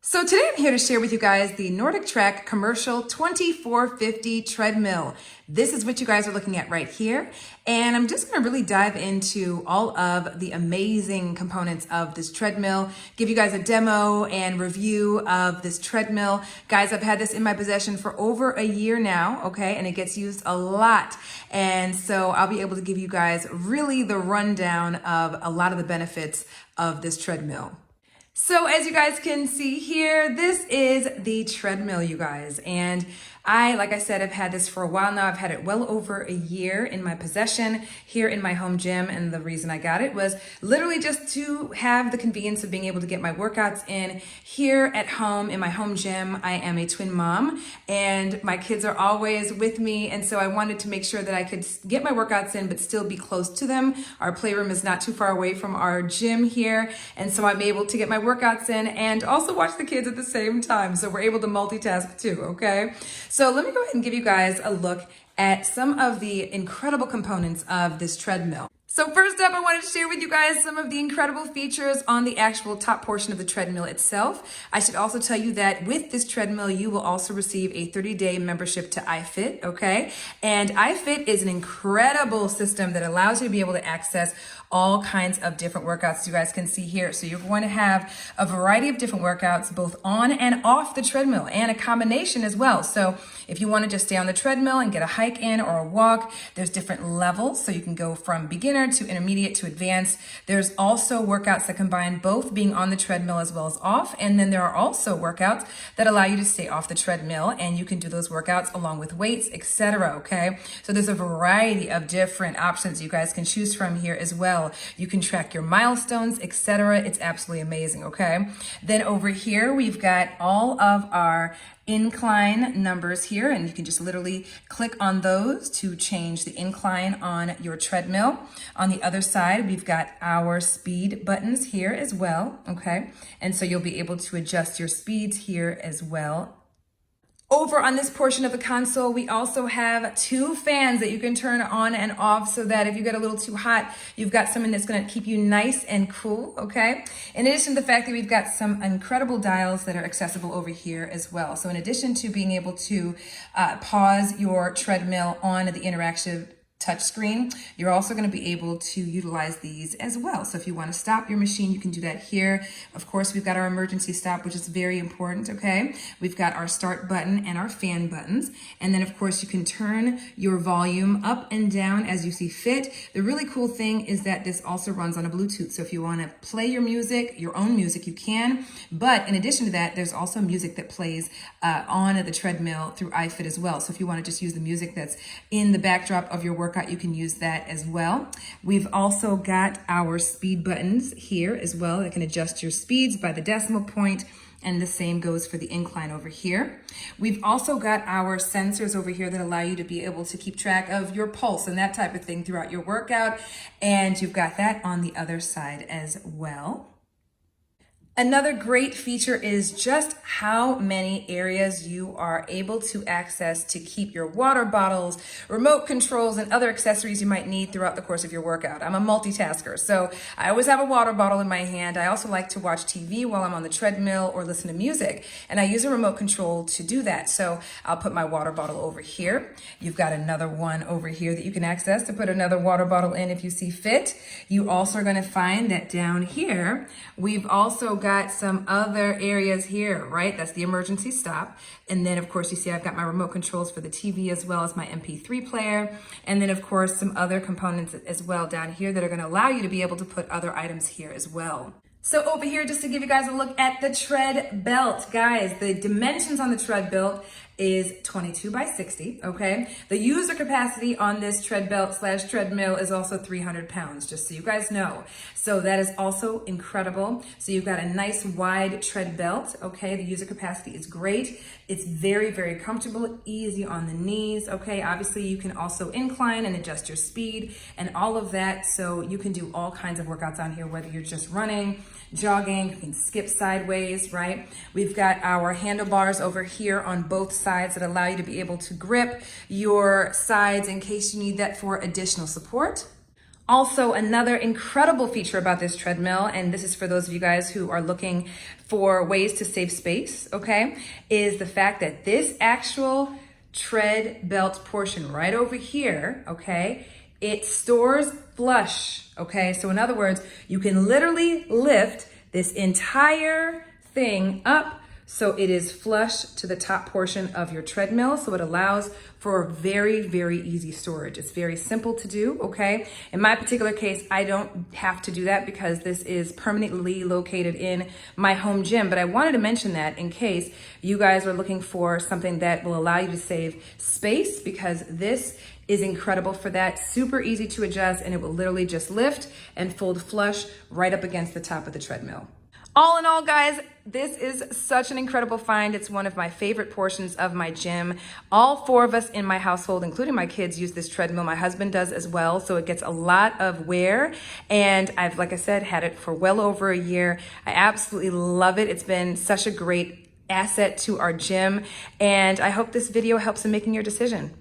So today I'm here to share with you guys the NordicTrack Commercial 2450 treadmill. This is what you guys are looking at right here. And I'm just going to really dive into all of the amazing components of this treadmill, give you guys a demo and review of this treadmill. Guys, I've had this in my possession for over a year now, okay? And it gets used a lot. And so I'll be able to give you guys really the rundown of a lot of the benefits of this treadmill. So as you guys can see here, this is the treadmill, you guys. And like I said, I've had this for a while now. I've had it well over a year in my possession here in my home gym. And the reason I got it was literally just to have the convenience of being able to get my workouts in here at home in my home gym. I am a twin mom and my kids are always with me. And so I wanted to make sure that I could get my workouts in, but still be close to them. Our playroom is not too far away from our gym here. And so I'm able to get my workouts in and also watch the kids at the same time. So we're able to multitask too, okay? So let me go ahead and give you guys a look at some of the incredible components of this treadmill. So first up, I wanted to share with you guys some of the incredible features on the actual top portion of the treadmill itself. I should also tell you that with this treadmill, you will also receive a 30-day membership to iFit, okay? And iFit is an incredible system that allows you to be able to access all kinds of different workouts you guys can see here. So you're going to have a variety of different workouts both on and off the treadmill and a combination as well. So if you want to just stay on the treadmill and get a hike in or a walk, there's different levels. So you can go from beginner to intermediate to advanced. There's also workouts that combine both being on the treadmill as well as off. And then there are also workouts that allow you to stay off the treadmill and you can do those workouts along with weights, etc. Okay. So there's a variety of different options you guys can choose from here as well. You can track your milestones, etc. It's absolutely amazing, okay? Then over here, we've got all of our incline numbers here, and you can just literally click on those to change the incline on your treadmill. On the other side, we've got our speed buttons here as well, okay? And so you'll be able to adjust your speeds here as well. Over on this portion of the console, we also have two fans that you can turn on and off so that if you get a little too hot, you've got something that's going to keep you nice and cool, okay? In addition to the fact that we've got some incredible dials that are accessible over here as well. So in addition to being able to pause your treadmill on the interactive touchscreen, you're also going to be able to utilize these as well. So if you want to stop your machine, you can do that here. Of course, we've got our emergency stop, which is very important, okay? We've got our start button and our fan buttons. And then, of course, you can turn your volume up and down as you see fit. The really cool thing is that this also runs on a Bluetooth. So if you want to play your music, your own music, you can. But in addition to that, there's also music that plays on the treadmill through iFit as well. So if you want to just use the music that's in the backdrop of your workout, you can use that as well. We've also got our speed buttons here as well that can adjust your speeds by the decimal point, and the same goes for the incline over here. We've also got our sensors over here that allow you to be able to keep track of your pulse and that type of thing throughout your workout, and you've got that on the other side as well. Another great feature is just how many areas you are able to access to keep your water bottles, remote controls, and other accessories you might need throughout the course of your workout. I'm a multitasker, so I always have a water bottle in my hand. I also like to watch TV while I'm on the treadmill or listen to music, and I use a remote control to do that. So I'll put my water bottle over here. You've got another one over here that you can access to put another water bottle in if you see fit. You also are going to find that down here, we've also got some other areas here, right? That's the emergency stop. And then of course you see I've got my remote controls for the TV as well as my MP3 player. And then of course some other components as well down here that are going to allow you to be able to put other items here as well. So over here, just to give you guys a look at the tread belt, guys, the dimensions on the tread belt is 22 by 60, okay? The user capacity on this tread belt / treadmill is also 300 pounds, just so you guys know. So that is also incredible. So you've got a nice wide tread belt, okay? The user capacity is great. It's very, very comfortable, easy on the knees, okay? Obviously, you can also incline and adjust your speed and all of that. So you can do all kinds of workouts on here, whether you're just running, jogging, you can skip sideways, right? We've got our handlebars over here on both sides that allow you to be able to grip your sides in case you need that for additional support. Also, another incredible feature about this treadmill, and this is for those of you guys who are looking for ways to save space, okay, is the fact that this actual tread belt portion right over here, okay, it stores flush, okay? So in other words, you can literally lift this entire thing up so it is flush to the top portion of your treadmill. So it allows for very, very easy storage. It's very simple to do, okay? In my particular case, I don't have to do that because this is permanently located in my home gym. But I wanted to mention that in case you guys are looking for something that will allow you to save space, because this is incredible for that. Super easy to adjust, and it will literally just lift and fold flush right up against the top of the treadmill. All in all, guys, this is such an incredible find. It's one of my favorite portions of my gym. All 4 of us in my household, including my kids, use this treadmill. My husband does as well, so it gets a lot of wear. And I've, like I said, had it for well over a year. I absolutely love it. It's been such a great asset to our gym, and I hope this video helps in making your decision.